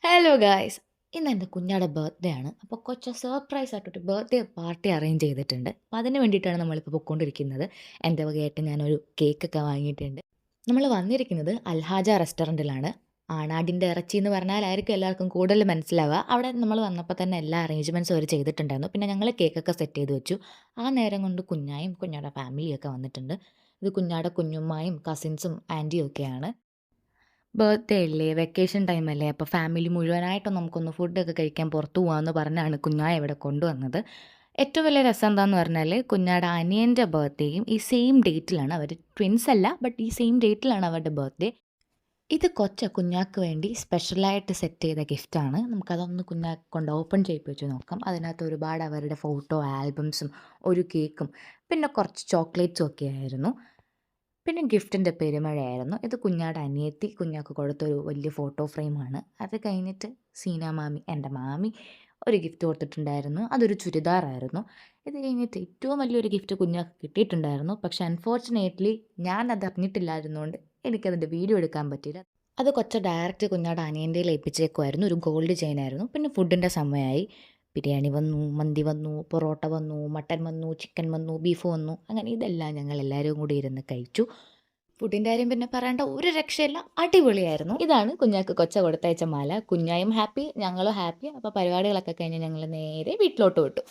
Hello guys, ഇന്ന് എൻ്റെ കുഞ്ഞാടെ ബർത്ത്ഡേ ആണ്. അപ്പോൾ കൊച്ചു സർപ്രൈസ് ആയിട്ടൊരു ബർത്ത്ഡേ പാർട്ടി അറേഞ്ച് ചെയ്തിട്ടുണ്ട്. അപ്പോൾ അതിന് വേണ്ടിയിട്ടാണ് നമ്മളിപ്പോൾ പൊയ്ക്കൊണ്ടിരിക്കുന്നത്. എൻ്റെ വകയായിട്ട് ഞാനൊരു കേക്കൊക്കെ വാങ്ങിയിട്ടുണ്ട്. നമ്മൾ വന്നിരിക്കുന്നത് അൽഹാജ റെസ്റ്റോറൻറ്റിലാണ്. ആണാടിൻ്റെ ഇറച്ചി എന്ന് പറഞ്ഞാലായിരിക്കും എല്ലാവർക്കും കൂടുതൽ മനസ്സിലാവുക. അവിടെ നമ്മൾ വന്നപ്പോൾ തന്നെ എല്ലാ അറേഞ്ച്മെൻറ്റ്സും അവർ ചെയ്തിട്ടുണ്ടായിരുന്നു. പിന്നെ ഞങ്ങൾ കേക്കൊക്കെ സെറ്റ് ചെയ്ത് വെച്ചു. ആ നേരം കൊണ്ട് കുഞ്ഞായും കുഞ്ഞാടെ ഫാമിലിയൊക്കെ വന്നിട്ടുണ്ട്. ഇത് കുഞ്ഞാടെ കുഞ്ഞുമ്മായും കസിൻസും ആൻറ്റിയും ഒക്കെയാണ്. ബർത്ത്ഡേ അല്ലേ, വെക്കേഷൻ ടൈമല്ലേ, അപ്പോൾ ഫാമിലി മുഴുവനായിട്ടും നമുക്കൊന്ന് ഫുഡൊക്കെ കഴിക്കാൻ പുറത്ത് പോകാമെന്ന് പറഞ്ഞാണ് കുഞ്ഞായ ഇവിടെ കൊണ്ടുവന്നത്. ഏറ്റവും വലിയ രസം എന്താണെന്ന് പറഞ്ഞാൽ കുഞ്ഞാടെ അനിയൻ്റെ ബർത്ത്ഡേയും ഈ സെയിം ഡേറ്റിലാണ്. അവർ ട്വിൻസ് അല്ല, ബട്ട് ഈ സെയിം ഡേറ്റിലാണ് അവരുടെ ബർത്ത്ഡേ. ഇത് കുഞ്ഞാക്ക് വേണ്ടി സ്പെഷ്യലായിട്ട് സെറ്റ് ചെയ്ത ഗിഫ്റ്റാണ്. നമുക്കതൊന്ന് കുഞ്ഞാക്ക് കൊണ്ട് ഓപ്പൺ ചെയ്യിപ്പിച്ച് നോക്കാം. അതിനകത്ത് ഒരുപാട് അവരുടെ ഫോട്ടോ ആൽബംസും ഒരു കേക്കും പിന്നെ കുറച്ച് ചോക്ലേറ്റ്സും ഒക്കെ ആയിരുന്നു. പിന്നെ ഗിഫ്റ്റിൻ്റെ പെരുമഴയായിരുന്നു. ഇത് കുഞ്ഞാടെ അനിയത്തി കുഞ്ഞാക്ക് കൊടുത്തൊരു വലിയ ഫോട്ടോ ഫ്രെയിമാണ്. അത് കഴിഞ്ഞിട്ട് സീന മാമി, എൻ്റെ മാമി ഒരു ഗിഫ്റ്റ് കൊടുത്തിട്ടുണ്ടായിരുന്നു. അതൊരു ചുരിദാറായിരുന്നു. ഇത് കഴിഞ്ഞിട്ട് ഏറ്റവും വലിയൊരു ഗിഫ്റ്റ് കുഞ്ഞാക്ക് കിട്ടിയിട്ടുണ്ടായിരുന്നു. പക്ഷേ അൺഫോർച്ചുനേറ്റ്ലി ഞാനത് അറിഞ്ഞിട്ടില്ലായിരുന്നതുകൊണ്ട് എനിക്കതിൻ്റെ വീഡിയോ എടുക്കാൻ പറ്റിയില്ല. അത് ഡയറക്റ്റ് കുഞ്ഞാടെ അനിയൻ്റെയിൽ ഏൽപ്പിച്ചേക്കുമായിരുന്നു. ഒരു ഗോൾഡ് ചെയിനായിരുന്നു. പിന്നെ ഫുഡിൻ്റെ സമയമായി. ബിരിയാണി വന്നു, മന്തി വന്നു, പൊറോട്ട വന്നു, മട്ടൻ വന്നു, ചിക്കൻ വന്നു, ബീഫ് വന്നു. അങ്ങനെ ഇതെല്ലാം ഞങ്ങൾ എല്ലാവരും കൂടി ഇരുന്ന് കഴിച്ചു. ഫുഡിൻ്റെ കാര്യം പിന്നെ പറയേണ്ട ഒരു രക്ഷയില്ല, അടിപൊളിയായിരുന്നു. ഇതാണ് കുഞ്ഞാക്ക് കൊടുത്തയച്ച മാല. കുഞ്ഞായും ഹാപ്പി, ഞങ്ങളും ഹാപ്പി. അപ്പോൾ പരിപാടികളൊക്കെ കഴിഞ്ഞ് ഞങ്ങൾ നേരെ വീട്ടിലോട്ട് വിട്ടു.